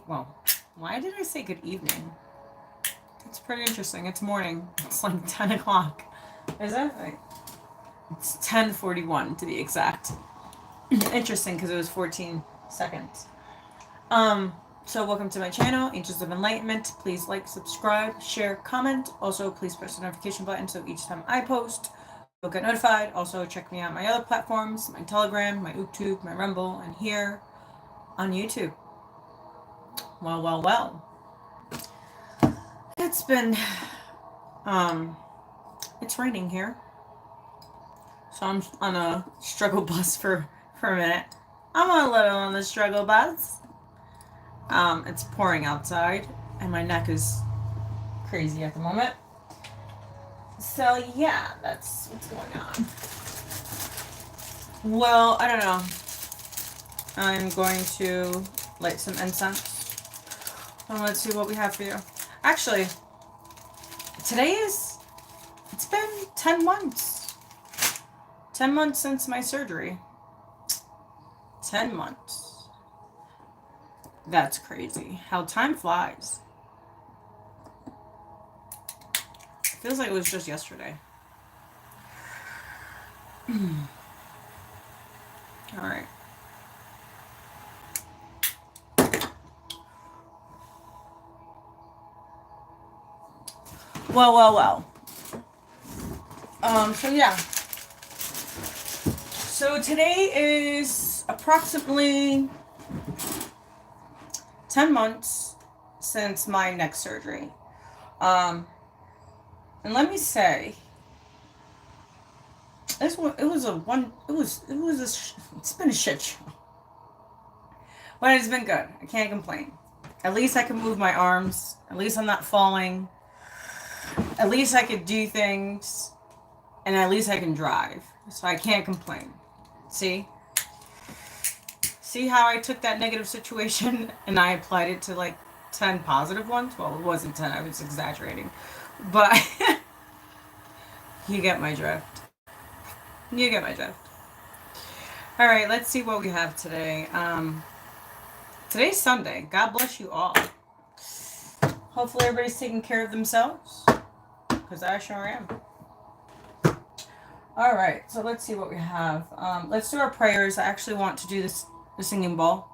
Well, why did I say good evening? It's pretty interesting. It's morning. It's like 10 o'clock. Is it? It's 10:41 to be exact. Interesting because it was 14 seconds. So welcome to my channel, Angels of Enlightenment. Please like, subscribe, share, comment. Also, please press the notification button so each time I post, you'll get notified. Also, check me out on my other platforms, my Telegram, my YouTube, my Rumble, and here on YouTube. Well. It's been, it's raining here. So I'm on a struggle bus for a minute. I'm a little on the struggle bus. It's pouring outside, and my neck is crazy at the moment. So yeah, that's what's going on. Well, I don't know. I'm going to light some incense. And let's see what we have for you. Actually, it's been 10 months. 10 months since my surgery. 10 months. That's crazy. How time flies. Feels like it was just yesterday. All right. Well. So yeah. So today is approximately 10 months since my neck surgery. And let me say, it's been a shit show. But it's been good. I can't complain. At least I can move my arms. At least I'm not falling. At least I could do things. And at least I can drive. So I can't complain. See? See how I took that negative situation and I applied it to like 10 positive ones? Well, it wasn't 10. I was exaggerating. But you get my drift. You get my drift. All right, let's see what we have today. Today's Sunday. God bless you all. Hopefully everybody's taking care of themselves, because I sure am. All right, so let's see what we have. Let's do our prayers. I actually want to do the singing bowl.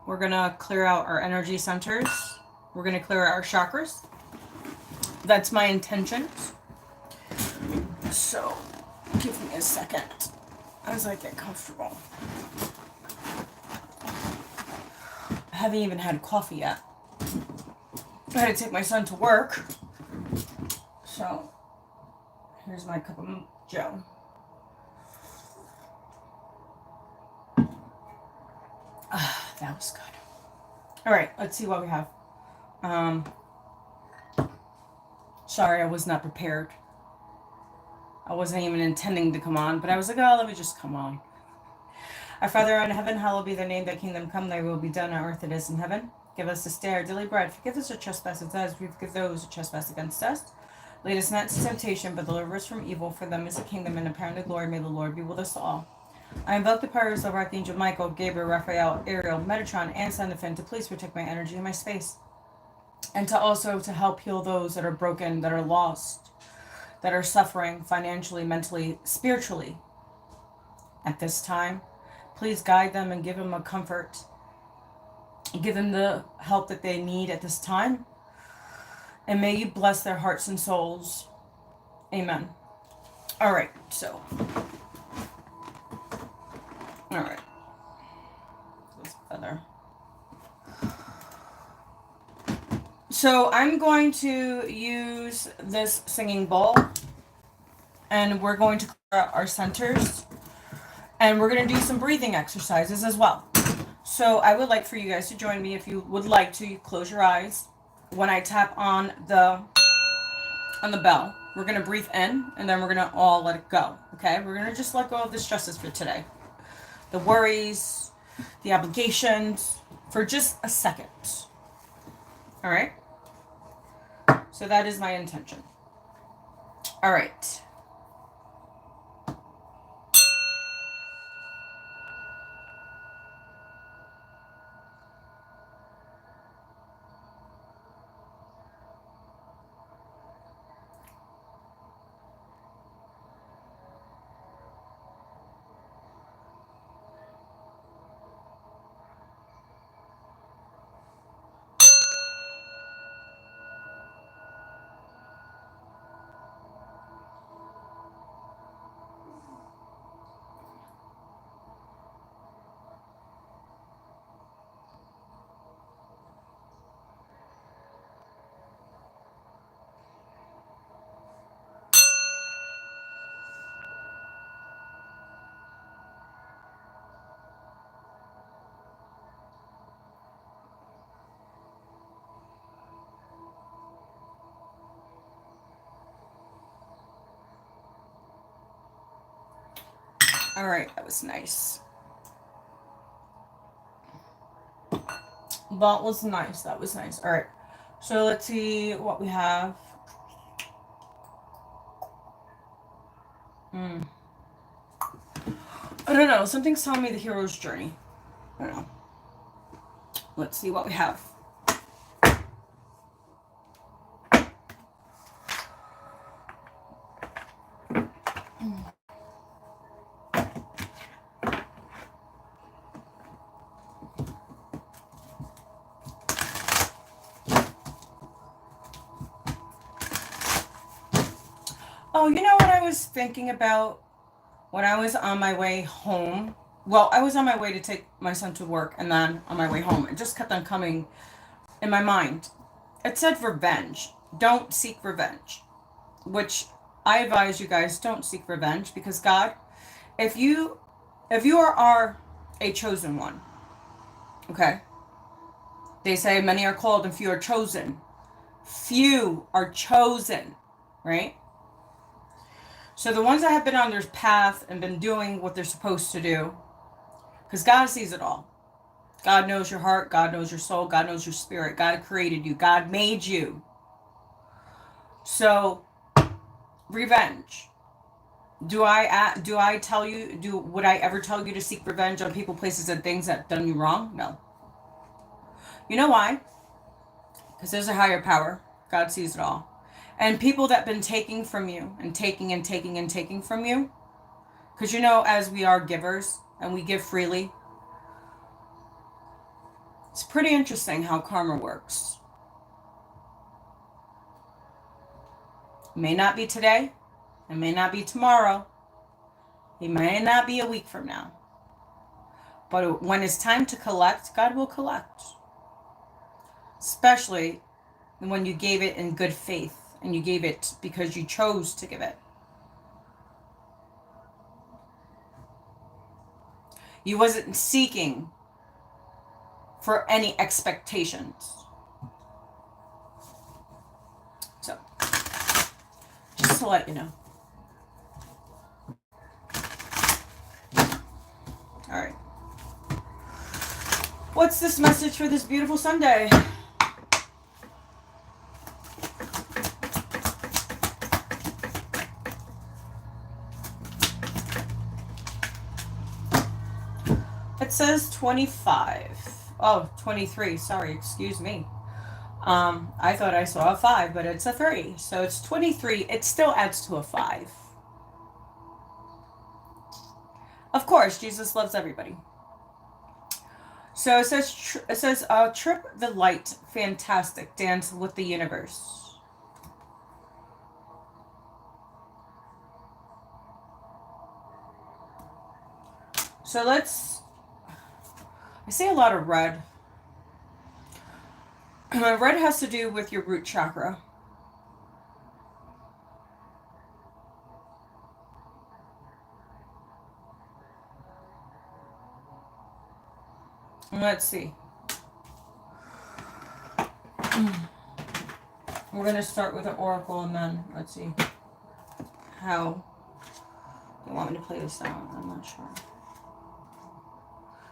We're going to clear out our energy centers. We're going to clear out our chakras. That's my intentions. So, give me a second as I get comfortable. I haven't even had coffee yet. I had to take my son to work. So, here's my cup of Joe. That was good. All right, let's see what we have. Sorry, I was not prepared. I wasn't even intending to come on, but I was like, oh, let me just come on. Our Father in heaven, hallowed be thy name, thy kingdom come, thy will be done on earth as in heaven. Give us this day our daily bread. Forgive us our trespasses as we forgive those who trespass against us. Lead us not into temptation, but deliver us from evil. For them is the kingdom and the power and the glory. May the Lord be with us all. I invoke the powers of Archangel Michael, Gabriel, Raphael, Ariel, Metatron, and Sandalphon to please protect my energy and my space. And to also to help heal those that are broken, that are lost, that are suffering financially, mentally, spiritually at this time. Please guide them and give them a comfort. Give them the help that they need at this time. And may you bless their hearts and souls. Amen. All right, so. All right. This feather. So I'm going to use this singing bowl. And we're going to clear out our centers. And we're going to do some breathing exercises as well. So I would like for you guys to join me if you would like to. You close your eyes. When I tap on the bell, we're going to breathe in, and then we're going to all let it go. Okay? We're going to just let go of the stresses for today. The worries, the obligations, for just a second. All right? So that is my intention. All right. All right, that was nice. That was nice. That was nice. All right. So let's see what we have. I don't know. Something's telling me the hero's journey. I don't know. Let's see what we have. Oh, you know what I was thinking about when I was on my way home? Well, I was on my way to take my son to work, and then on my way home, it just kept on coming in my mind. It said revenge. Don't seek revenge. Which I advise you guys, don't seek revenge, because God, if you are a chosen one, okay? They say many are called and few are chosen. Few are chosen, right? So the ones that have been on their path and been doing what they're supposed to do, because God sees it all. God knows your heart. God knows your soul. God knows your spirit. God created you. God made you. So, revenge. Would I ever tell you to seek revenge on people, places, and things that done you wrong? No. You know why? Because there's a higher power. God sees it all. And people that been taking from you and taking and taking and taking from you, because you know, as we are givers and we give freely, it's pretty interesting how karma works. It may not be today. It may not be tomorrow. It may not be a week from now. But when it's time to collect, God will collect. Especially when you gave it in good faith and you gave it because you chose to give it. You wasn't seeking for any expectations. So, just to let you know. All right. What's this message for this beautiful Sunday? It says 25. Oh, 23. Sorry, excuse me. I thought I saw a 5, but it's a 3. So it's 23. It still adds to a 5. Of course, Jesus loves everybody. So it says trip the light, fantastic, dance with the universe. So I see a lot of red. Red has to do with your root chakra. Let's see. We're going to start with an oracle and then let's see how they want me to play this out. I'm not sure.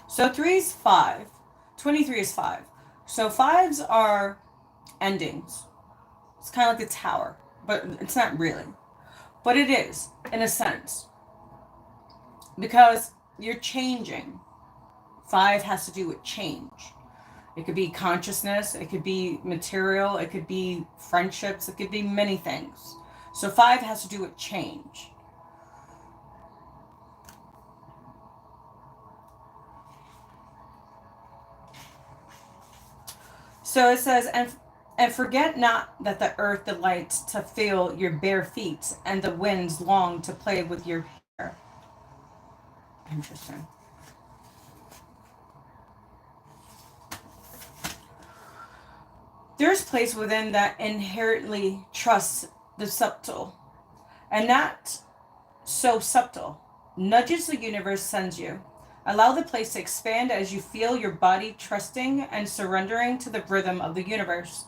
So 3 is 5. 23 is 5. So 5s are endings. It's kind of like the tower, but it's not really. But it is, in a sense. Because you're changing. 5 has to do with change. It could be consciousness, it could be material, it could be friendships, it could be many things. So 5 has to do with change. So it says, and forget not that the earth delights to feel your bare feet, and the winds long to play with your hair. Interesting. There's place within that inherently trusts the subtle, and not so subtle. Nudges the universe sends you. Allow the place to expand as you feel your body trusting and surrendering to the rhythm of the universe.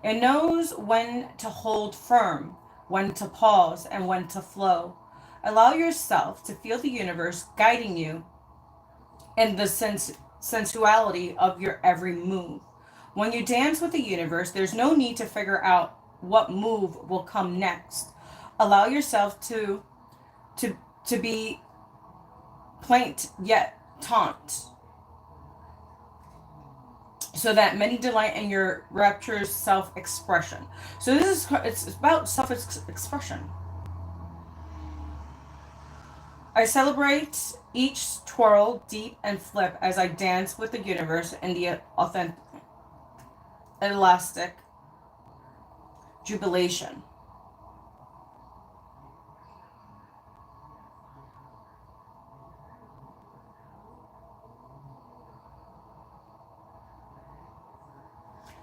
It knows when to hold firm, when to pause, and when to flow. Allow yourself to feel the universe guiding you in the sensuality of your every move. When you dance with the universe, there's no need to figure out what move will come next. Allow yourself to to be plaint yet taunt, so that many delight in your rapturous self-expression. So it's about self-expression. I celebrate each twirl, deep and flip as I dance with the universe in the authentic, elastic jubilation.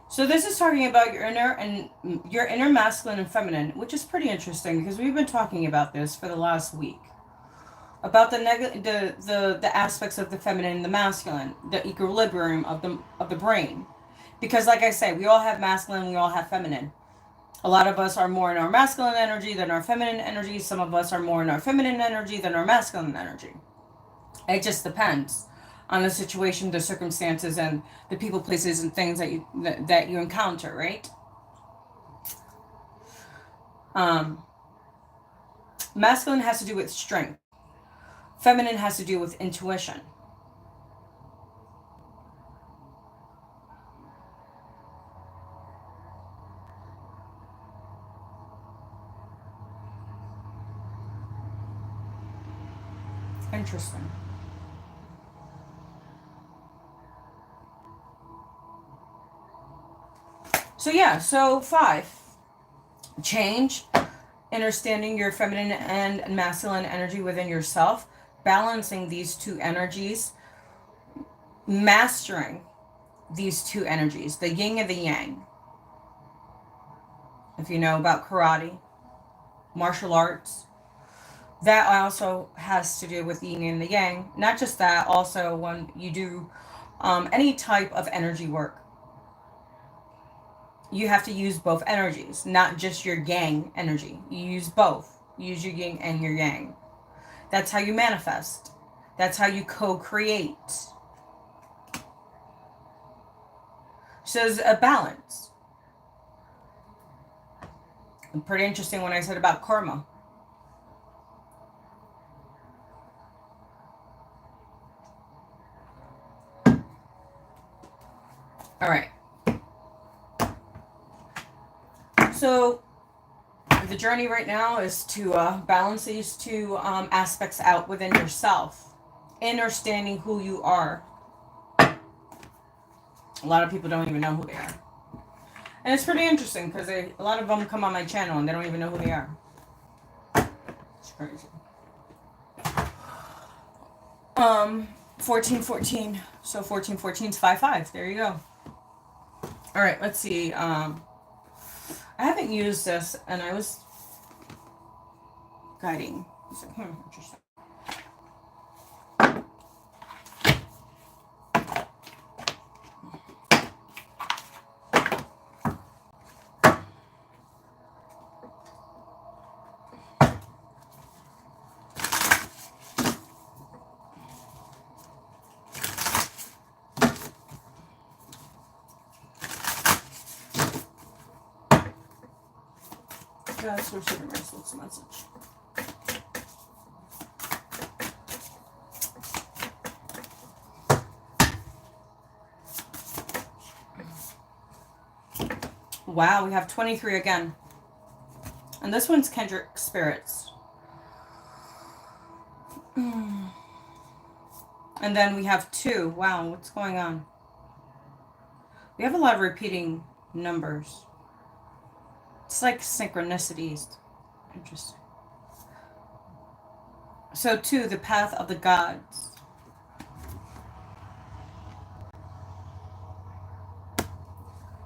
So this is talking about your inner masculine and feminine, which is pretty interesting because we've been talking about this for the last week. About the aspects of the feminine and the masculine, the equilibrium of the brain. Because like I say, we all have masculine, we all have feminine. A lot of us are more in our masculine energy than our feminine energy. Some of us are more in our feminine energy than our masculine energy. It just depends on the situation, the circumstances, and the people, places, and things that you encounter, right? Masculine has to do with strength. Feminine has to do with intuition. Interesting. So yeah, so 5. Change, understanding your feminine and masculine energy within yourself, balancing these two energies, mastering these two energies, the yin and the yang. If you know about karate, martial arts, that also has to do with yin and the yang. Not just that, also when you do any type of energy work, you have to use both energies, not just your yang energy. You use both. You use your yin and your yang. That's how you manifest. That's how you co-create. So there's a balance. And pretty interesting when I said about karma. All right. So the journey right now is to balance these two aspects out within yourself. Understanding who you are. A lot of people don't even know who they are. And it's pretty interesting because a lot of them come on my channel and they don't even know who they are. It's crazy. 1414. So 1414 is 5-5. There you go. All right, let's see. I haven't used this, and I was guiding. So, interesting. That's where Super Maris looks a message. Wow, we have 23 again. And this one's Kendrick Spirits. And then we have 2. Wow, what's going on? We have a lot of repeating numbers. It's like synchronicities. Interesting. So 2, the path of the gods.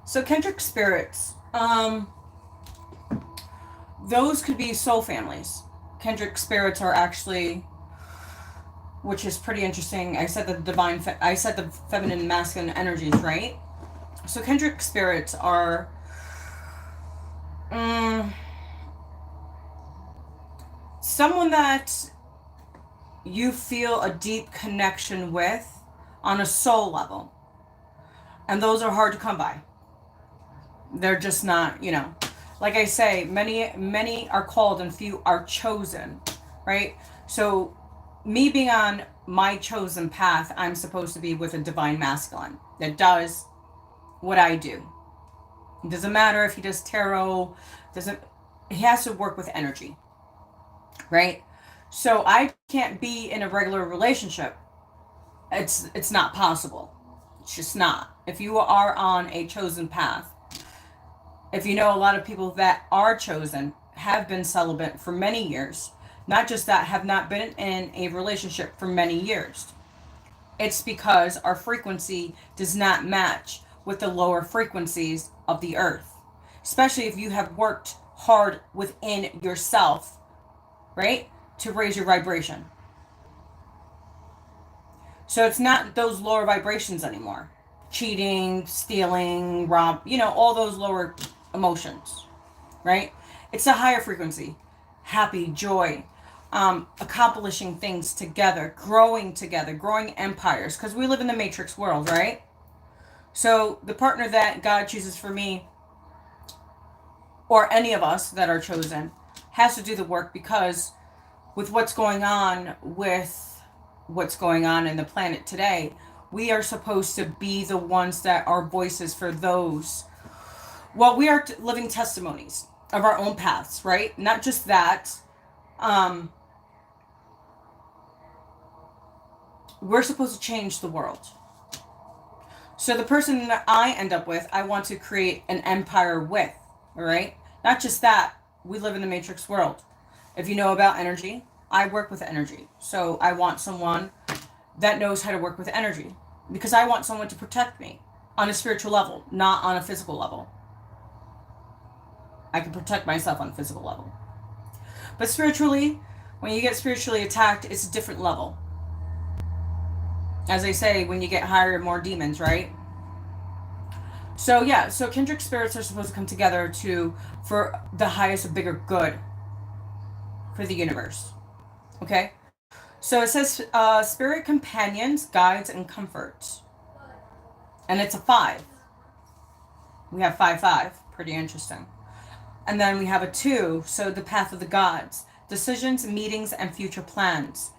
So Kendrick Spirits. Those could be soul families. Kendrick Spirits are actually, which is pretty interesting. I said the feminine and masculine energies, right? So Kendrick Spirits someone that you feel a deep connection with on a soul level. And those are hard to come by. They're just not, you know. Like I say, many are called and few are chosen, right? So me being on my chosen path, I'm supposed to be with a divine masculine that does what I do. It doesn't matter if he does tarot, he has to work with energy, right? So I can't be in a regular relationship. It's not possible. It's just not. If you are on a chosen path, if you know, a lot of people that are chosen have been celibate for many years. Not just that, have not been in a relationship for many years. It's because our frequency does not match with the lower frequencies of the earth. Especially if you have worked hard within yourself, right? To raise your vibration. So it's not those lower vibrations anymore. Cheating, stealing, rob, you know, all those lower emotions, right? It's a higher frequency. Happy, joy, accomplishing things together, growing empires, because we live in the matrix world, right? So the partner that God chooses for me, or any of us that are chosen, has to do the work, because with what's going on in the planet today, we are supposed to be the ones that are voices for those. Well, we are living testimonies of our own paths, right? Not just that. We're supposed to change the world. So the person that I end up with, I want to create an empire with, all right? Not just that, we live in the matrix world. If you know about energy, I work with energy. So I want someone that knows how to work with energy, because I want someone to protect me on a spiritual level, not on a physical level. I can protect myself on a physical level. But spiritually, when you get spiritually attacked, it's a different level. As I say, when you get higher, more demons, right? So yeah, so kindred spirits are supposed to come together for the highest, bigger good for the universe. Okay? So it says spirit companions, guides, and comforts. And it's a 5. We have 5. Pretty interesting. And then we have a 2, so the path of the gods. Decisions, meetings, and future plans.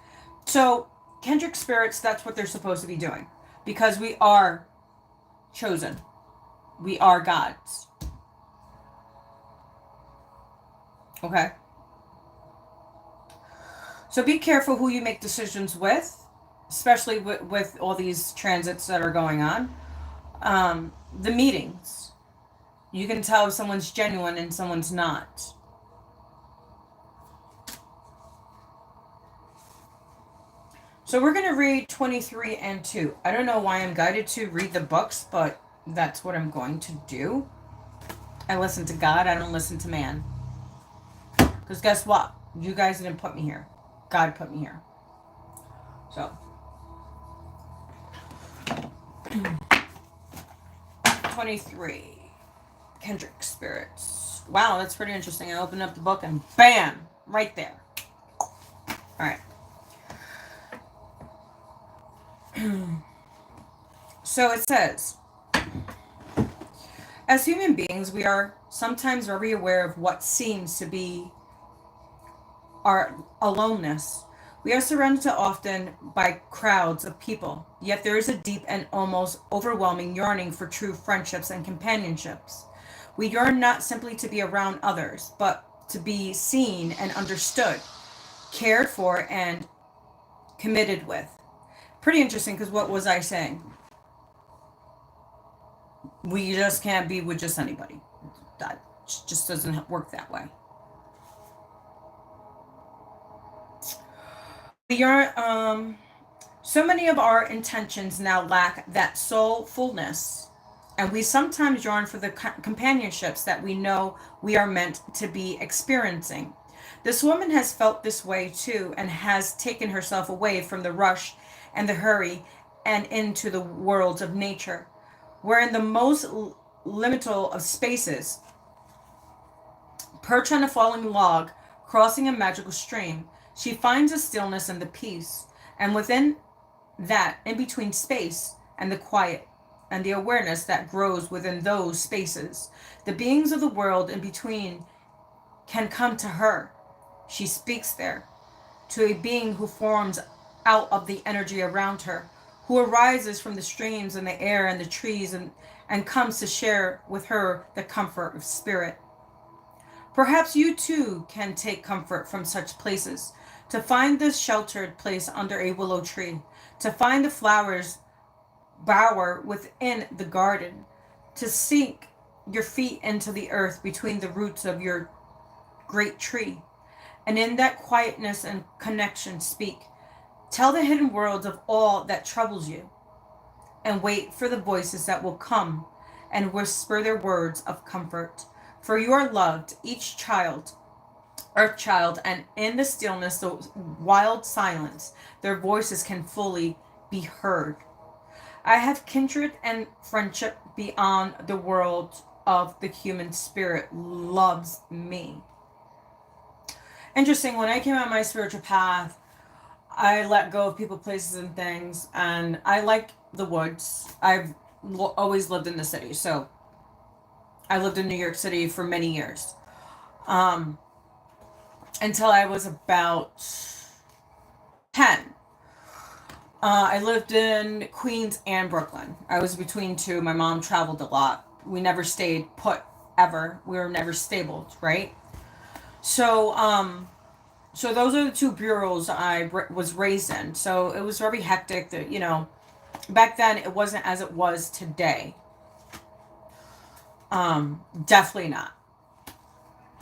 So kindred spirits, that's what they're supposed to be doing. Because we are chosen. We are gods. Okay? So be careful who you make decisions with, especially with all these transits that are going on. The meetings. You can tell if someone's genuine and someone's not. So we're going to read 23 and 2. I don't know why I'm guided to read the books, but that's what I'm going to do. I listen to God. I don't listen to man. Because guess what? You guys didn't put me here. God put me here. So. 23. Kendrick spirits. Wow, that's pretty interesting. I opened up the book and bam! Right there. Alright. So it says, as human beings, we are sometimes very aware of what seems to be our aloneness. We are surrounded often by crowds of people, yet there is a deep and almost overwhelming yearning for true friendships and companionships. We yearn not simply to be around others, but to be seen and understood, cared for, and committed with. Pretty interesting, because what was I saying? We just can't be with just anybody. That just doesn't work that way. We are, so many of our intentions now lack that soul fullness, and we sometimes yearn for the companionships that we know we are meant to be experiencing. This woman has felt this way too, and has taken herself away from the rush and the hurry and into the worlds of nature, where in the most liminal of spaces, perch on a falling log, crossing a magical stream. She finds the stillness and the peace, and within that, in between space and the quiet, and the awareness that grows within those spaces, the beings of the world in between can come to her. She speaks there to a being who forms out of the energy around her, who arises from the streams and the air and the trees, and comes to share with her the comfort of spirit. Perhaps you too can take comfort from such places, to find this sheltered place under a willow tree, to find the flowers bower within the garden, to sink your feet into the earth between the roots of your great tree, and in that quietness and connection speak. Tell the hidden worlds of all that troubles you, and wait for the voices that will come and whisper their words of comfort. For you are loved, each child, earth child, and in the stillness, the wild silence, their voices can fully be heard. I have kindred and friendship beyond the world of the human spirit loves me. Interesting, when I came on my spiritual path, I let go of people, places, and things, and I like the woods. I've always lived in the city, so I lived in New York City for many years, until I was about 10. I lived in Queens and Brooklyn. I was between two. My mom traveled a lot. We never stayed put, ever. We were never stable, right? So, so those are the two bureaus I was raised in. So it was very hectic. That, you know, back then it wasn't as it was today. Definitely not.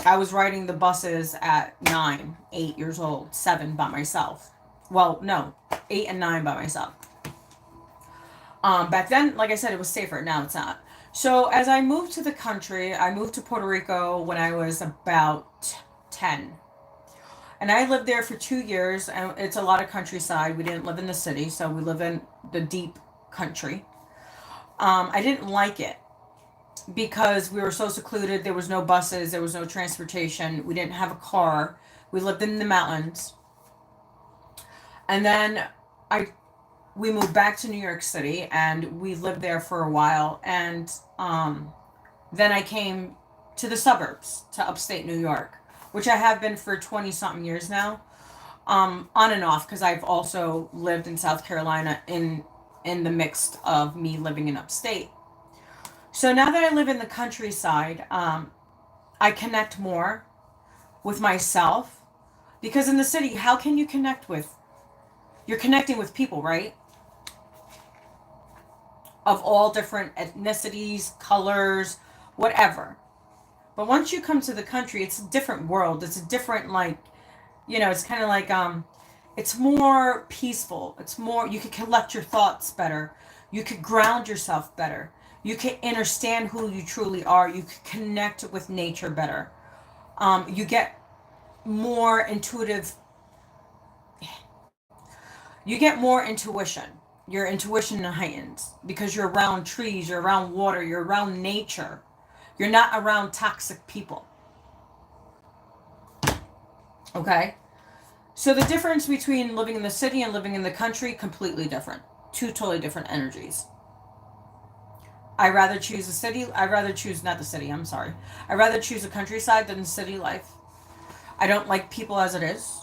I was riding the buses at 9, 8 years old, 7 by myself. Well, no, 8 and 9 by myself. Back then, like I said, it was safer. Now it's not. So as I moved to the country, I moved to Puerto Rico when I was about 10. And I lived there for 2 years, and it's a lot of countryside. We didn't live in the city, so we live in the deep country. I didn't like it because we were so secluded. There was no buses. There was no transportation. We didn't have a car. We lived in the mountains. And then we moved back to New York City, and we lived there for a while. And then I came to the suburbs, to upstate New York, which I have been for 20-something years now, on and off, because I've also lived in South Carolina in the mix of me living in upstate. So now that I live in the countryside, I connect more with myself, because in the city, how can you connect with? You're connecting with people, right? Of all different ethnicities, colors, whatever. But once you come to the country, it's a different world. It's a different, like, you know, it's kind of like, it's more peaceful. It's more, you could collect your thoughts better. You could ground yourself better. You could understand who you truly are. You could connect with nature better. You get more intuitive. You get more intuition. Your intuition heightens because you're around trees, you're around water, you're around nature. You're not around toxic people. Okay? So the difference between living in the city and living in the country, completely different. Two totally different energies. I rather choose the city. I rather choose, not the city, I'm sorry. I rather choose the countryside than the city life. I don't like people as it is.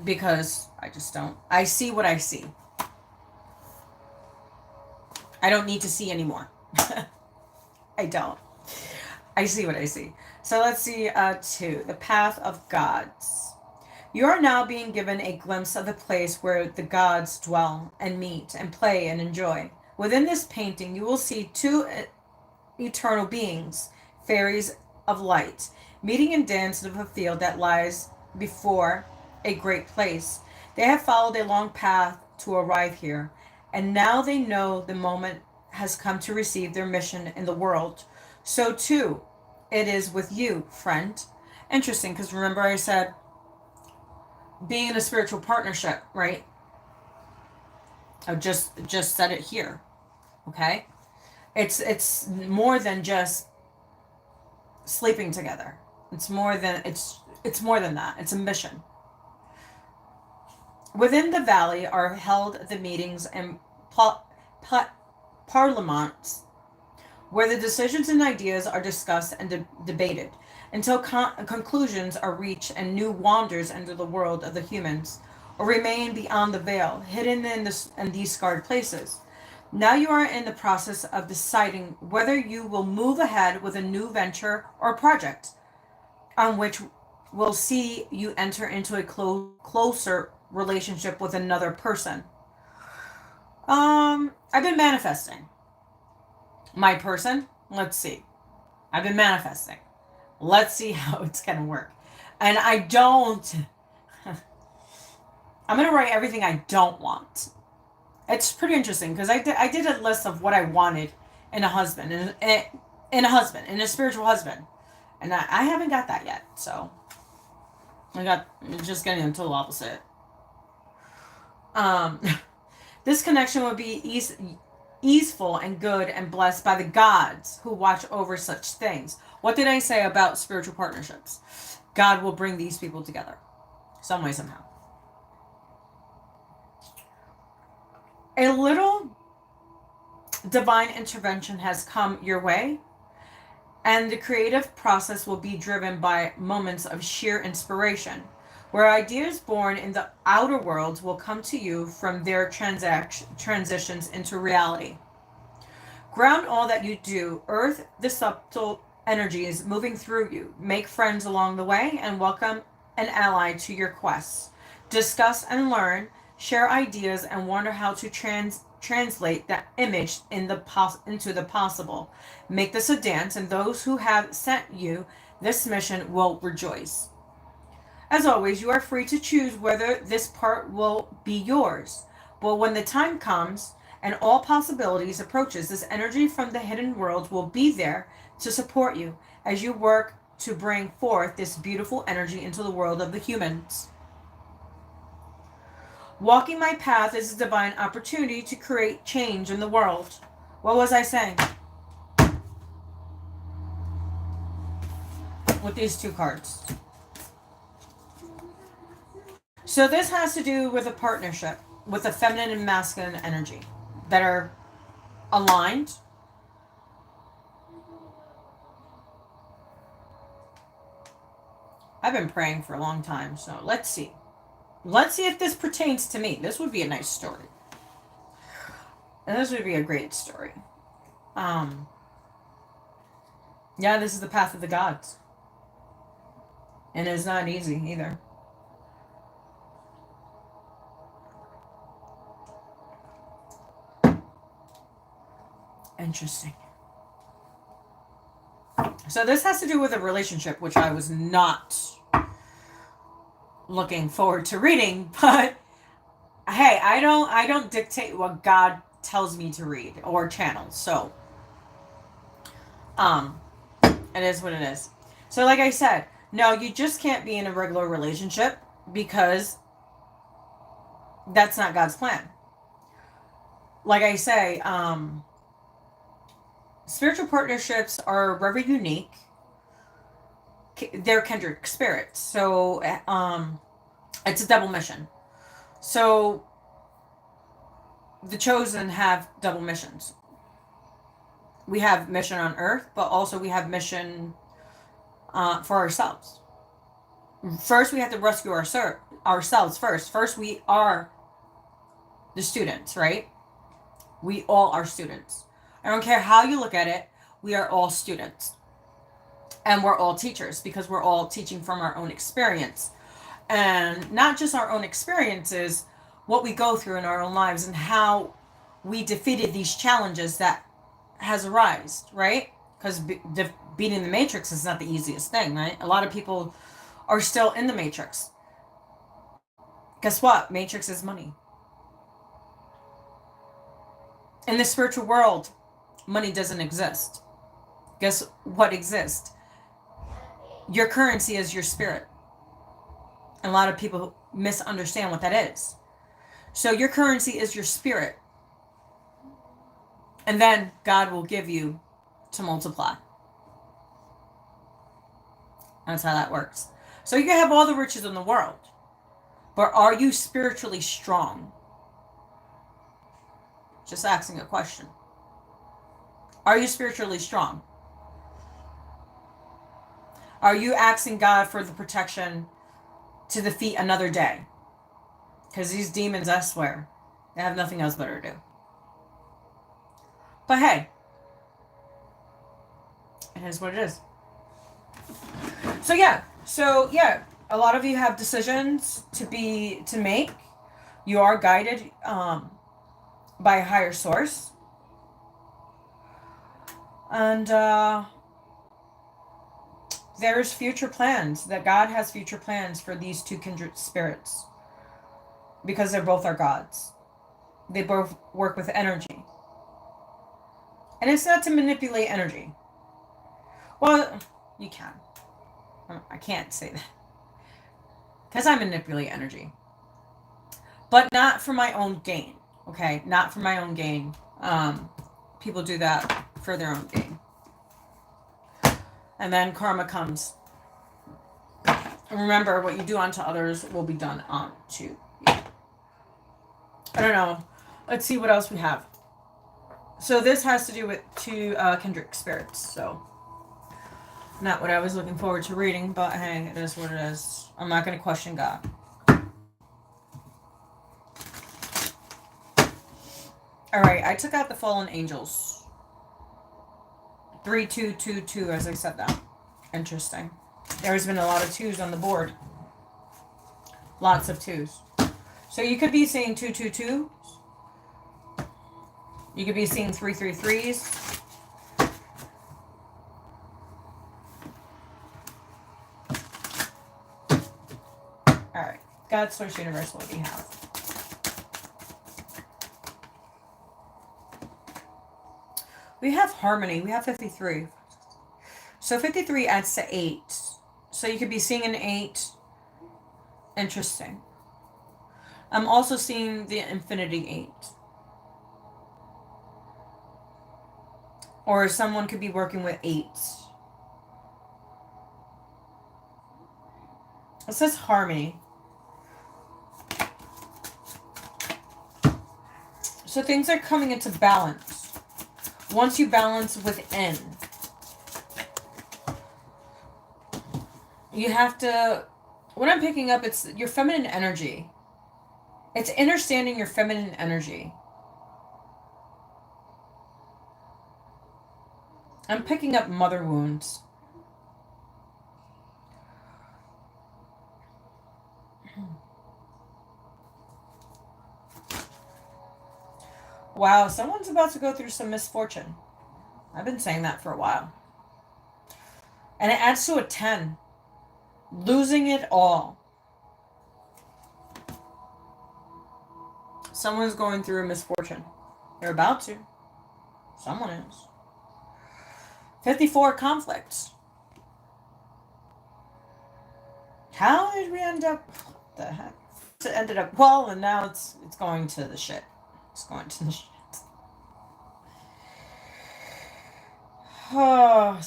Because I just don't. I see what I see. I don't need to see anymore. I don't. I see what I see. So let's see, 2. The Path of Gods. You are now being given a glimpse of the place where the gods dwell and meet and play and enjoy. Within this painting, you will see 2 eternal beings, fairies of light, meeting and dancing of a field that lies before a great place. They have followed a long path to arrive here, and now they know the moment has come to receive their mission in the world. So too, it is with you, friend. Interesting, because remember I said being in a spiritual partnership, right? I just said it here. Okay? It's more than just sleeping together. It's more than more than that. It's a mission. Within the valley are held the meetings and parliaments where the decisions and ideas are discussed and debated until conclusions are reached and new wanders enter the world of the humans or remain beyond the veil, hidden in these scarred places. Now you are in the process of deciding whether you will move ahead with a new venture or project on which will see you enter into a closer relationship with another person. I've been manifesting my person. Let's see. I've been manifesting. Let's see how it's gonna work. And I don't. I'm gonna write everything I don't want. It's pretty interesting because I did a list of what I wanted in a husband, in a spiritual husband, and I haven't got that yet. So I got just getting the total opposite. This connection will be easeful and good and blessed by the gods who watch over such things. What did I say about spiritual partnerships? God will bring these people together, some way, somehow. A little divine intervention has come your way, and the creative process will be driven by moments of sheer inspiration, where ideas born in the outer worlds will come to you from their transitions into reality. Ground all that you do, earth the subtle energies moving through you, make friends along the way, and welcome an ally to your quests. Discuss and learn, share ideas, and wonder how to translate that image into the possible. Make this a dance, and those who have sent you this mission will rejoice. As always, you are free to choose whether this part will be yours. But when the time comes and all possibilities approaches, this energy from the hidden world will be there to support you as you work to bring forth this beautiful energy into the world of the humans. Walking my path is a divine opportunity to create change in the world. What was I saying? With these two cards. So this has to do with a partnership with the feminine and masculine energy that are aligned. I've been praying for a long time, so let's see. Let's see if this pertains to me. This would be a nice story. And this would be a great story. Yeah, this is the path of the gods. And it's not easy either. Interesting. So this has to do with a relationship, which I was not looking forward to reading, but hey, I don't dictate what God tells me to read or channel. So it is what it is. So like I said, no, you just can't be in a regular relationship because that's not God's plan. Like I say, spiritual partnerships are very unique. They're kindred spirits. So it's a double mission. So the chosen have double missions. We have mission on earth, but also we have mission for ourselves. First, we have to rescue ourselves first. First, we are the students, right? We all are students. I don't care how you look at it, we are all students. And we're all teachers because we're all teaching from our own experience. And not just our own experiences, what we go through in our own lives and how we defeated these challenges that has arisen, right? Because beating the matrix is not the easiest thing, right? A lot of people are still in the matrix. Guess what? Matrix is money. In the spiritual world, money doesn't exist. Guess what exists? Your currency is your spirit. And a lot of people misunderstand what that is. So your currency is your spirit. And then God will give you to multiply. That's how that works. So you can have all the riches in the world, but are you spiritually strong? Just asking a question. Are you spiritually strong? Are you asking God for the protection to defeat another day? Because these demons, I swear, they have nothing else better to do. But hey, it is what it is. So yeah, a lot of you have decisions to make. You are guided by a higher source. And there's future plans, that God has future plans for these two kindred spirits. Because they're both our gods. They both work with energy. And it's not to manipulate energy. Well, you can. I can't say that. Because I manipulate energy. But not for my own gain. Okay? Not for my own gain. People do that for their own gain. And then karma comes. And remember, what you do unto others will be done unto you. I don't know. Let's see what else we have. So this has to do with two kindred spirits. So not what I was looking forward to reading, but hey, it is what it is. I'm not going to question God. All right, I took out the fallen angels. 3-2-2-2 as I said that. Interesting. There's been a lot of twos on the board. Lots of twos. So you could be seeing 2-2-2. You could be seeing 3-3-3s. All right. God, Source, Universe, what do you have? We have harmony. We have 53. So 53 adds to 8. So you could be seeing an 8. Interesting. I'm also seeing the infinity 8. Or someone could be working with 8s. It says harmony. So things are coming into balance. Once you balance within, you have to, what I'm picking up, it's your feminine energy. It's understanding your feminine energy. I'm picking up mother wounds. Wow, someone's about to go through some misfortune. I've been saying that for a while. And it adds to a 10. Losing it all. Someone's going through a misfortune. They're about to. Someone is. 54 conflicts. How did we end up? What the heck? It ended up well, and now it's going to the shit. It's going to the shit. Oh.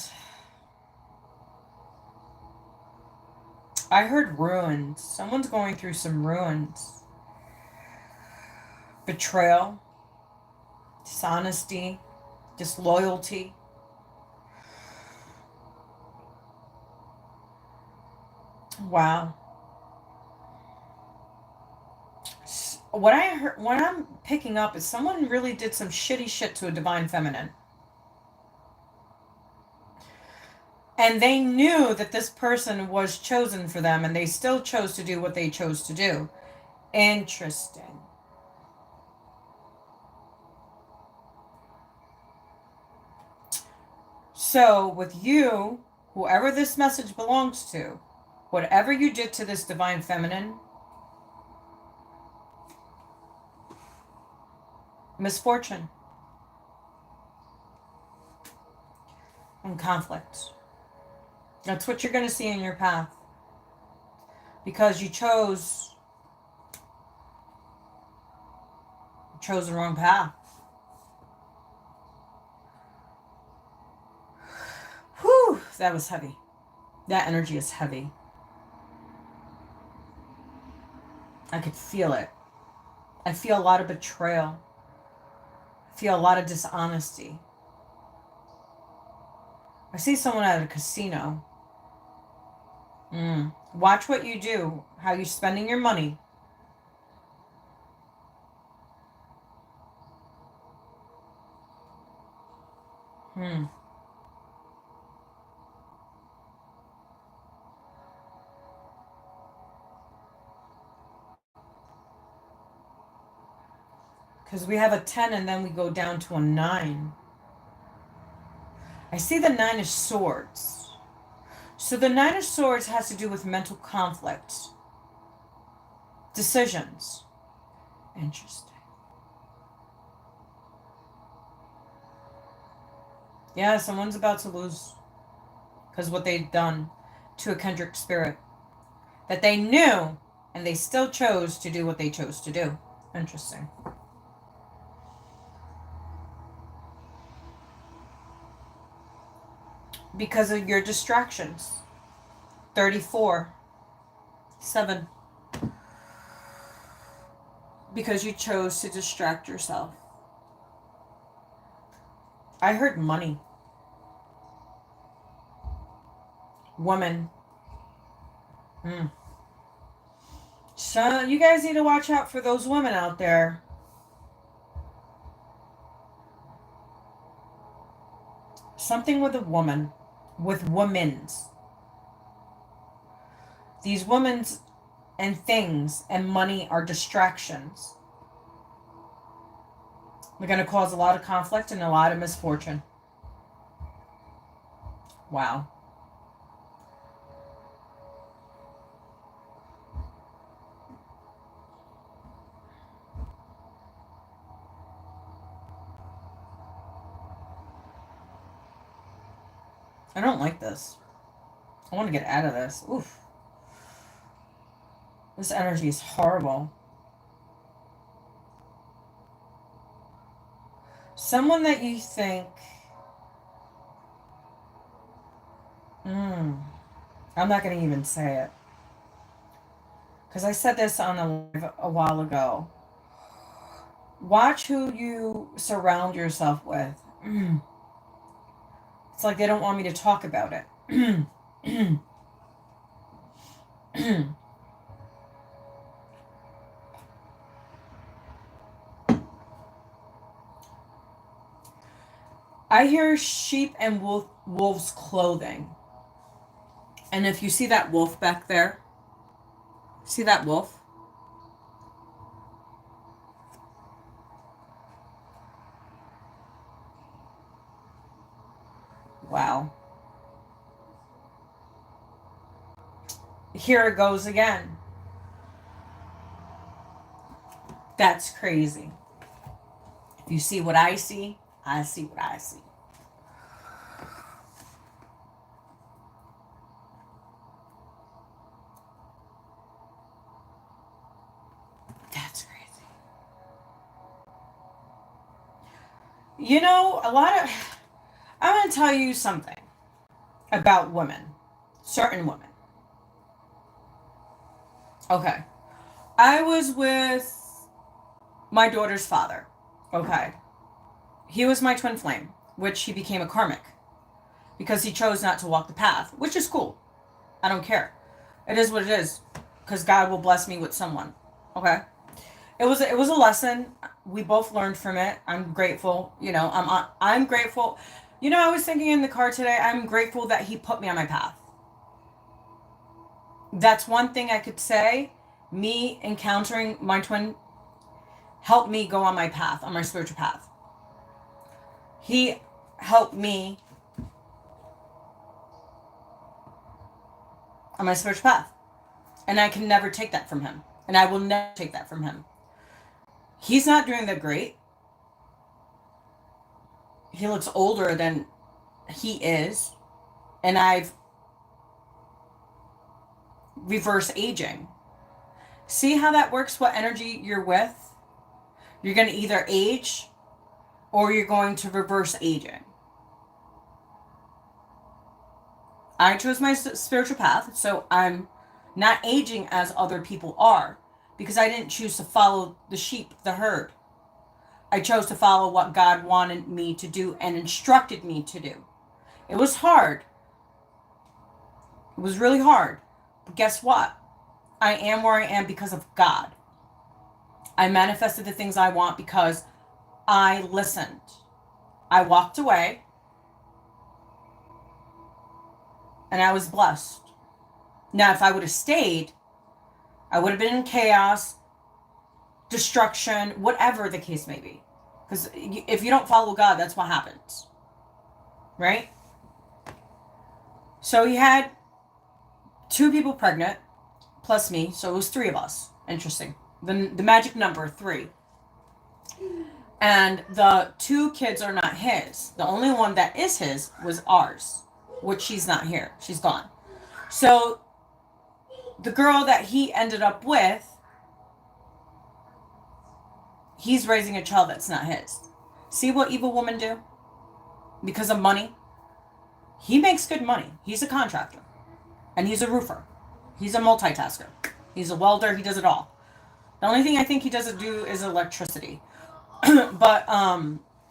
I heard ruins. Someone's going through some ruins. Betrayal. Dishonesty. Disloyalty. Wow. What I heard, what I'm picking up is someone really did some shitty shit to a divine feminine. And they knew that this person was chosen for them, and they still chose to do what they chose to do. Interesting. So, with you, whoever this message belongs to, whatever you did to this divine feminine, misfortune and conflict. That's what you're going to see in your path. Because you chose the wrong path. Whew, that was heavy. That energy is heavy. I could feel it. I feel a lot of betrayal. I feel a lot of dishonesty. I see someone at a casino. Watch what you do, how you're spending your money. Because we have a 10 and then we go down to a 9. I see the 9 of Swords. So the 9 of Swords has to do with mental conflict. Decisions. Interesting. Yeah, someone's about to lose because what they've done to a kindred spirit that they knew and they still chose to do what they chose to do. Interesting. Because of your distractions. 34. 7. Because you chose to distract yourself. I heard money. Woman. So you guys need to watch out for those women out there. Something with a woman. With women's. These women's and things and money are distractions. They're going to cause a lot of conflict and a lot of misfortune. Wow. I don't like this. I want to get out of this. Oof. This energy is horrible. Someone that you think... I'm not going to even say it. Because I said this on a live a while ago. Watch who you surround yourself with. It's like they don't want me to talk about it. I hear sheep and wolf's clothing. And if you see that wolf back there, see that wolf? Wow. Here it goes again. That's crazy. If you see what I see what I see. That's crazy. You know, I'm going to tell you something about women. Certain women. Okay. I was with my daughter's father. Okay. He was my twin flame, which he became a karmic because he chose not to walk the path, which is cool. I don't care. It is what it is because God will bless me with someone. Okay. It was a lesson. We both learned from it. I'm grateful. You know, I'm grateful. You know, I was thinking in the car today, I'm grateful that he put me on my path. That's one thing I could say. Me encountering my twin helped me go on my path, on my spiritual path. He helped me on my spiritual path. And I can never take that from him. And I will never take that from him. He's not doing that great. He looks older than he is. And I've reverse aging. See how that works? What energy you're with? You're going to either age or you're going to reverse aging. I chose my spiritual path, so I'm not aging as other people are, because I didn't choose to follow the sheep, the herd. I chose to follow what God wanted me to do and instructed me to do. It was hard. It was really hard. But guess what? I am where I am because of God. I manifested the things I want because I listened. I walked away and I was blessed. Now, if I would have stayed, I would have been in chaos, destruction, whatever the case may be. Because if you don't follow God, that's what happens. Right? So he had 2 people pregnant, plus me, so it was 3 of us. Interesting. The magic number, 3. And the 2 kids are not his. The only one that is his was ours, which she's not here. She's gone. So the girl that he ended up with, he's raising a child that's not his. See what evil women do? Because of money. He makes good money. He's a contractor. And he's a roofer. He's a multitasker. He's a welder. He does it all. The only thing I think he doesn't do is electricity. But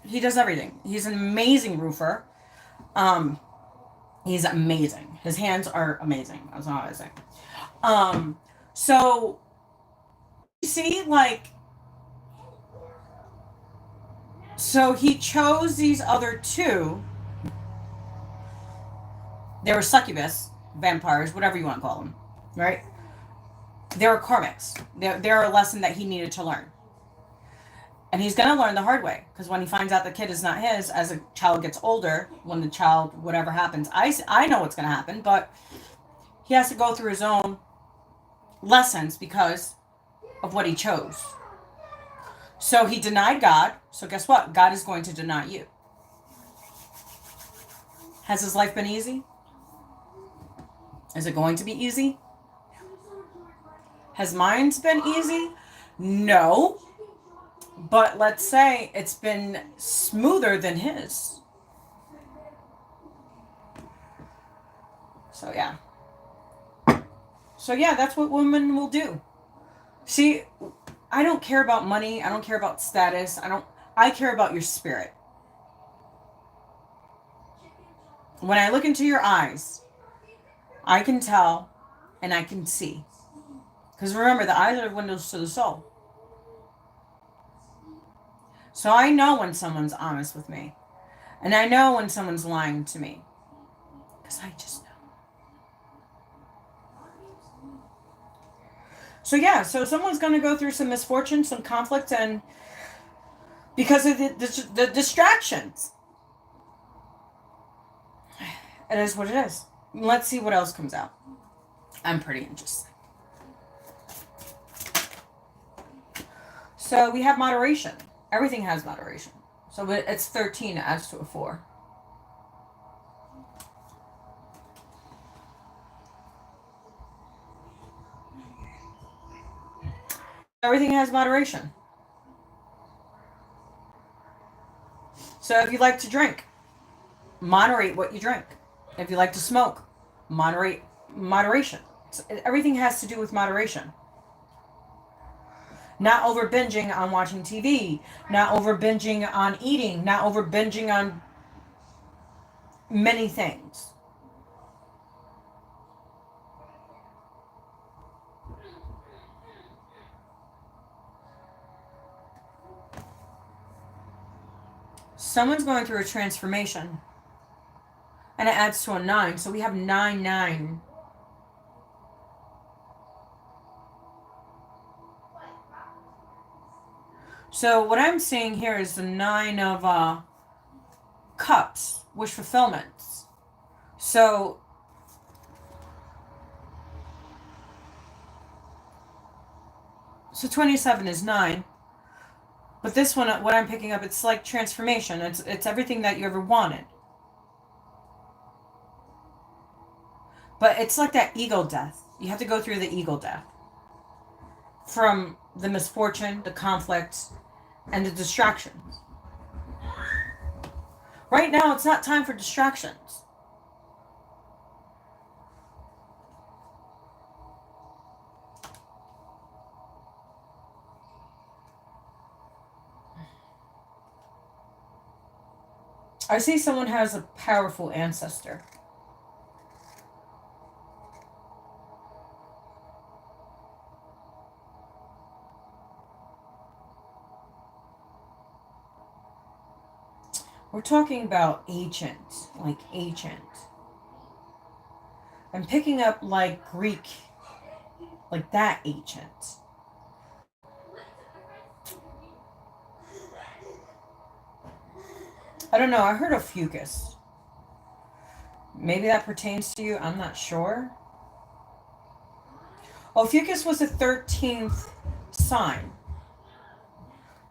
he does everything. He's an amazing roofer. He's amazing. His hands are amazing. That's all I say. So you see, like, so he chose these other 2. They were succubus, vampires, whatever you want to call them, right? They were karmics. They're a lesson that he needed to learn. And he's going to learn the hard way, because when he finds out the kid is not his, as a child gets older, when the child, whatever happens, I know what's going to happen, but he has to go through his own lessons because of what he chose. So he denied God. So guess what? God is going to deny you. Has his life been easy? Is it going to be easy? Has mine been easy? No. But let's say it's been smoother than his. So yeah. So yeah, that's what women will do. See, I don't care about money. I don't care about status. I care about your spirit. When I look into your eyes, I can tell and I can see. Because remember, the eyes are windows to the soul. So I know when someone's honest with me. And I know when someone's lying to me. Because I just know. So yeah, so someone's going to go through some misfortune, some conflict, and because of the distractions. It is what it is. Let's see what else comes out. I'm pretty interested. So we have moderation. Everything has moderation. So it's 13 adds to a 4. Everything has moderation. So if you like to drink, moderate what you drink. If you like to smoke, moderation. So everything has to do with moderation. Not over binging on watching TV, not over binging on eating, not over binging on many things. Someone's going through a transformation. And it adds to a 9. So we have 9, 9. So what I'm seeing here is the 9 of cups, wish fulfillments. So so 27 is 9. But this one, what I'm picking up, it's like transformation. It's everything that you ever wanted. But it's like that ego death. You have to go through the ego death. From the misfortune, the conflicts, and the distractions. Right now, it's not time for distractions. I see someone has a powerful ancestor. We're talking about ancient, like ancient. I'm picking up like Greek, like that ancient. I don't know, I heard of fucus. Maybe that pertains to you, I'm not sure. Oh, fucus was the 13th sign.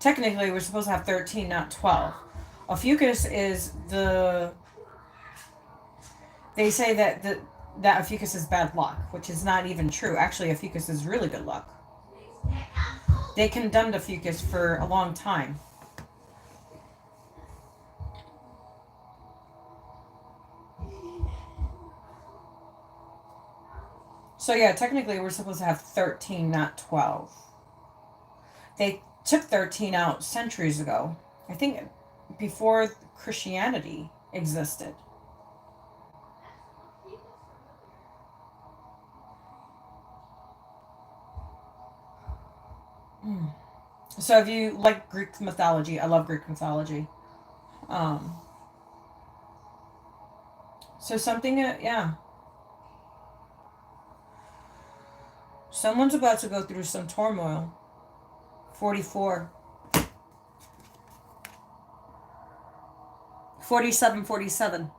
Technically, we're supposed to have 13, not 12. A fucus is the... They say that a fucus is bad luck, which is not even true. Actually, a fucus is really good luck. They condemned a fucus for a long time. So yeah, technically we're supposed to have 13, not 12. They took 13 out centuries ago. I think before Christianity existed. So if you like Greek mythology, I love Greek mythology. So something, yeah. Someone's about to go through some turmoil. 44. 47, 47.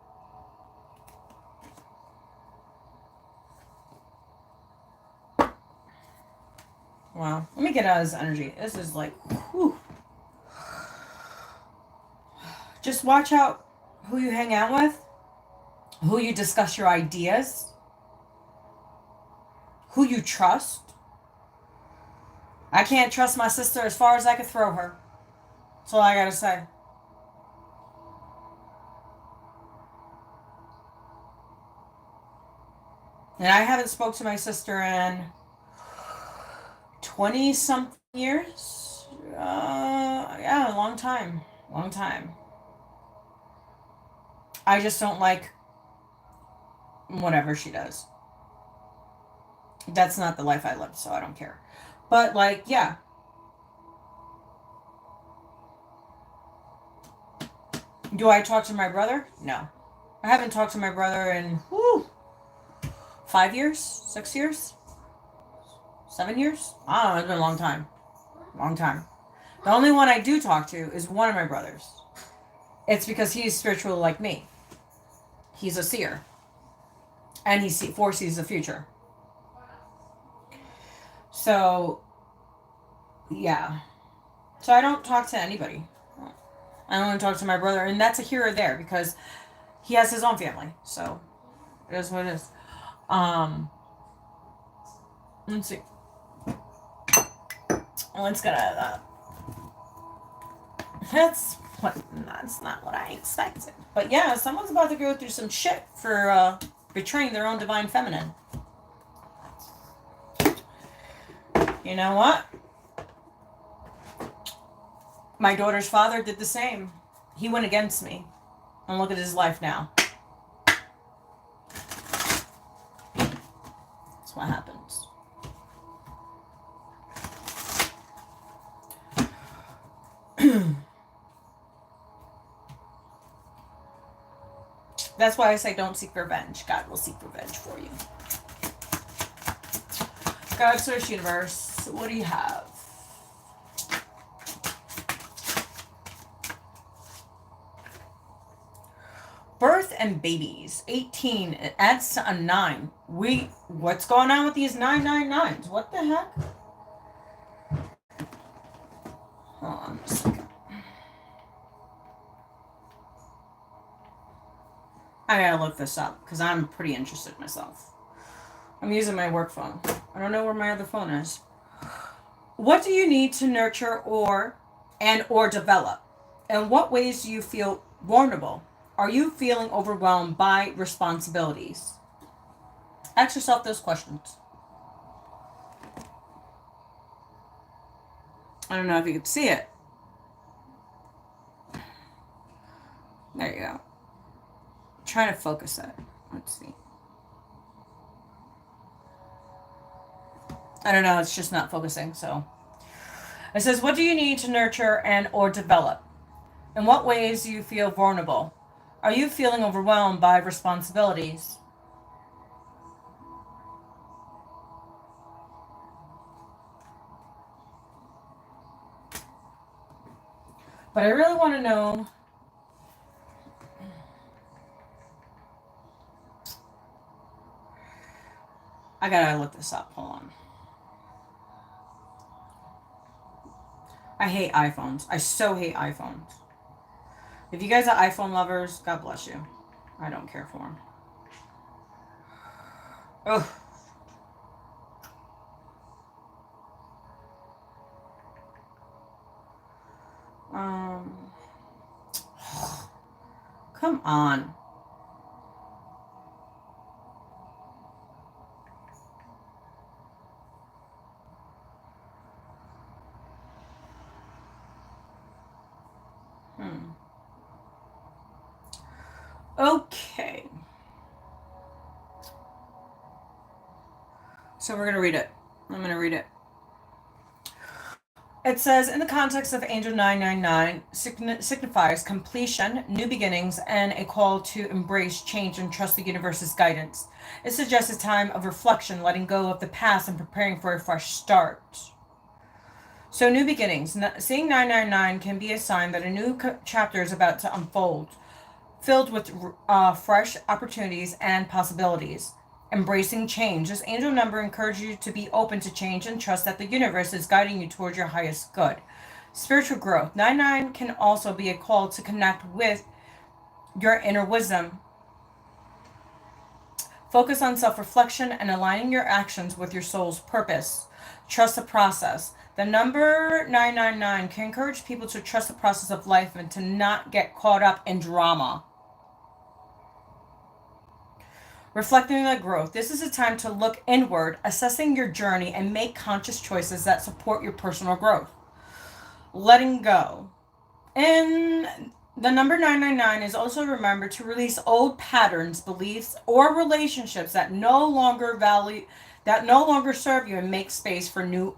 Wow. Let me get out of this energy. This is like, whew. Just watch out who you hang out with, who you discuss your ideas, who you trust. I can't trust my sister as far as I could throw her. That's all I gotta say. And I haven't spoke to my sister in 20-something years. Yeah, a long time. Long time. I just don't like whatever she does. That's not the life I live, so I don't care. But, like, yeah. Do I talk to my brother? No. I haven't talked to my brother in, 5 years? 6 years? 7 years? I don't know, it's been a long time. Long time. The only one I do talk to is one of my brothers. It's because he's spiritual like me. He's a seer. And he foresees the future. So, yeah. So I don't talk to anybody. I only talk to my brother, and that's a here or there because he has his own family. So, it is what it is. Let's see. Let's get out of that. That's not what I expected. But yeah, someone's about to go through some shit for betraying their own divine feminine. You know what? My daughter's father did the same. He went against me. And look at his life now. That's what happens. That's why I say don't seek revenge. God will seek revenge for you. God, Source Universe, what do you have? Birth and babies. 18. It adds to a 9. What's going on with these 999s? What the heck? Hold on a second. I gotta look this up because I'm pretty interested myself. I'm using my work phone. I don't know where my other phone is. What do you need to nurture or develop? In what ways do you feel vulnerable? Are you feeling overwhelmed by responsibilities? Ask yourself those questions. I don't know if you could see it. There you go. I'm trying to focus it. Let's see. I don't know, it's just not focusing, so. It says, what do you need to nurture and or develop? In what ways do you feel vulnerable? Are you feeling overwhelmed by responsibilities? But I really want to know. I gotta look this up. Hold on. I hate iPhones. I so hate iPhones. If you guys are iPhone lovers, God bless you. I don't care for them. Ugh. Come on. Okay. So we're going to read it. I'm going to read it. It says, in the context of Angel 999, signifies completion, new beginnings, and a call to embrace change and trust the universe's guidance. It suggests a time of reflection, letting go of the past and preparing for a fresh start. So new beginnings. Seeing 999 can be a sign that a new chapter is about to unfold, filled with fresh opportunities and possibilities. Embracing change. This angel number encourages you to be open to change and trust that the universe is guiding you towards your highest good. Spiritual growth. 99 can also be a call to connect with your inner wisdom. Focus on self-reflection and aligning your actions with your soul's purpose. Trust the process. The number 999 can encourage people to trust the process of life and to not get caught up in drama. Reflecting on growth. This is a time to look inward, assessing your journey, and make conscious choices that support your personal growth. Letting go. And the number 999 is also remembered to release old patterns, beliefs, or relationships that no longer serve you and make space for new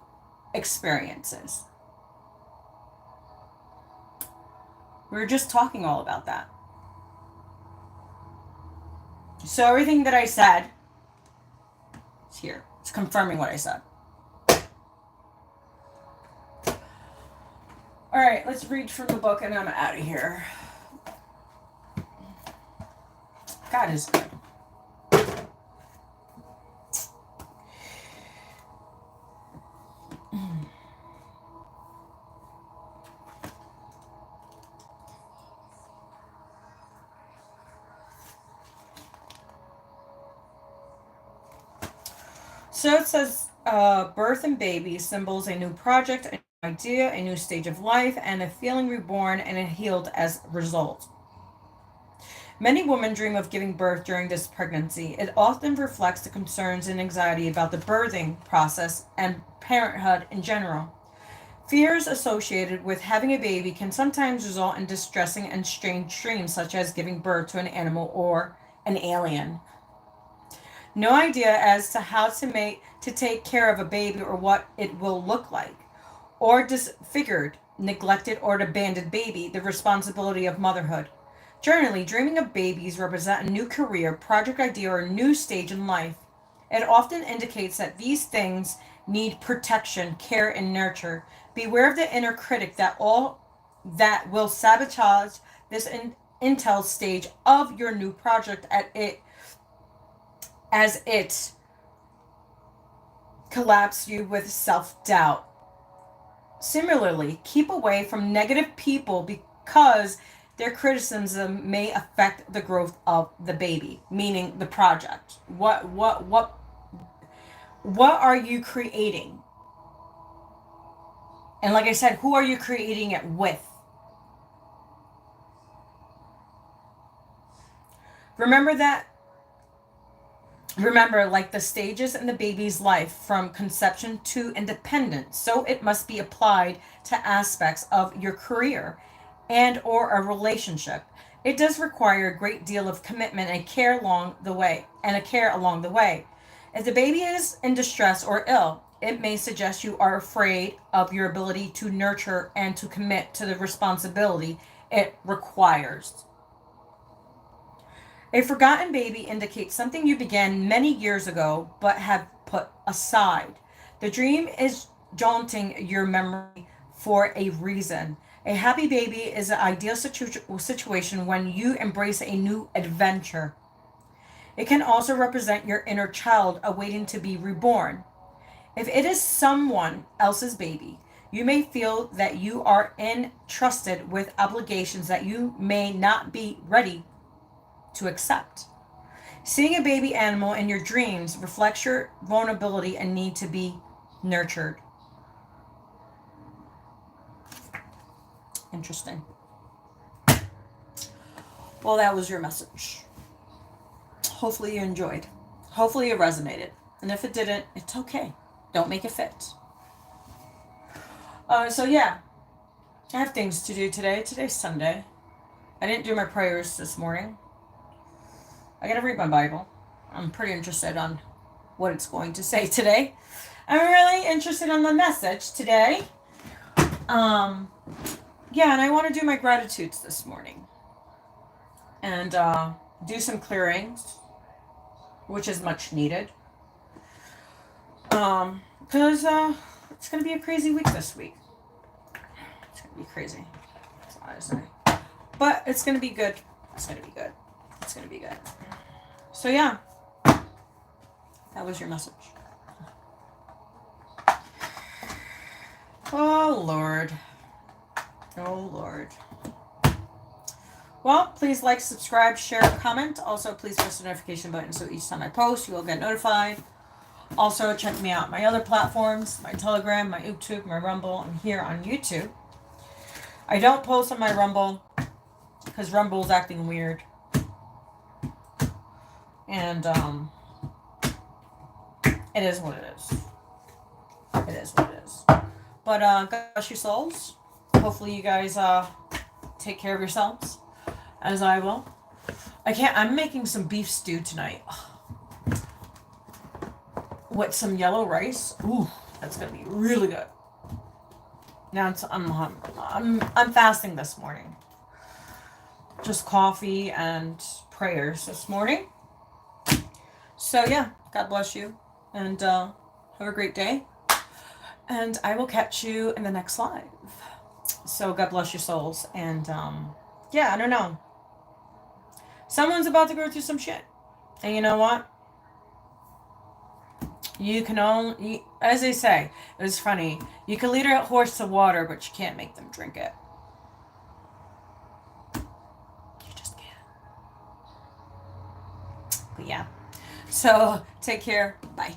experiences. We were just talking all about that. So everything that I said is here. It's confirming what I said. All right, let's read from the book and I'm out of here. God is good. So it says, birth and baby symbols a new project, a new idea, a new stage of life, and a feeling reborn and healed as a result. Many women dream of giving birth during this pregnancy. It often reflects the concerns and anxiety about the birthing process and parenthood in general. Fears associated with having a baby can sometimes result in distressing and strange dreams, such as giving birth to an animal or an alien. No idea as to how to take care of a baby or what it will look like, or disfigured, neglected, or abandoned baby, the responsibility of motherhood. Generally, dreaming of babies represent a new career, project idea, or a new stage in life. It often indicates that these things need protection, care, and nurture. Beware of the inner critic that will sabotage this intel stage of your new project as it collapses you with self-doubt. Similarly, keep away from negative people because their criticism may affect the growth of the baby, meaning the project. What are you creating? And like I said, who are you creating it with? Remember, like the stages in the baby's life from conception to independence, so it must be applied to aspects of your career and or a relationship. It does require a great deal of commitment and care along the way. If the baby is in distress or ill, it may suggest you are afraid of your ability to nurture and to commit to the responsibility it requires. A forgotten baby indicates something you began many years ago but have put aside. The dream is jaunting your memory for a reason. A happy baby is an ideal situation when you embrace a new adventure. It can also represent your inner child awaiting to be reborn. If it is someone else's baby, you may feel that you are entrusted with obligations that you may not be ready to accept. Seeing a baby animal in your dreams reflects your vulnerability and need to be nurtured. Interesting. Well, that was your message. Hopefully you enjoyed. Hopefully it resonated. And if it didn't, it's okay. Don't make it fit. So yeah, I have things to do today. Today's Sunday. I didn't do my prayers this morning. I gotta read my Bible. I'm pretty interested on what it's going to say today. I'm really interested on the message today. Yeah, and I want to do my gratitudes this morning. And do some clearings, which is much needed. Because it's going to be a crazy week this week. It's going to be crazy. That's all I say. But it's going to be good. It's going to be good. It's going to be good. So yeah, that was your message. Oh, Lord. Oh, Lord. Well, please like, subscribe, share, comment. Also, please press the notification button so each time I post, you will get notified. Also, check me out my other platforms, my Telegram, my YouTube, my Rumble. I'm here on YouTube. I don't post on my Rumble because Rumble is acting weird. And it is what it is. It is what it is. But God bless your souls. Hopefully you guys take care of yourselves, as I will. I'm making some beef stew tonight with some yellow rice. Ooh, that's gonna be really good. Now I'm fasting this morning. Just coffee and prayers this morning. So yeah, God bless you, and have a great day. And I will catch you in the next live. So God bless your souls. And yeah, I don't know. Someone's about to go through some shit. And you know what? You can only, as they say, it was funny, you can lead a horse to water, but you can't make them drink it. You just can't. But yeah. So take care. Bye.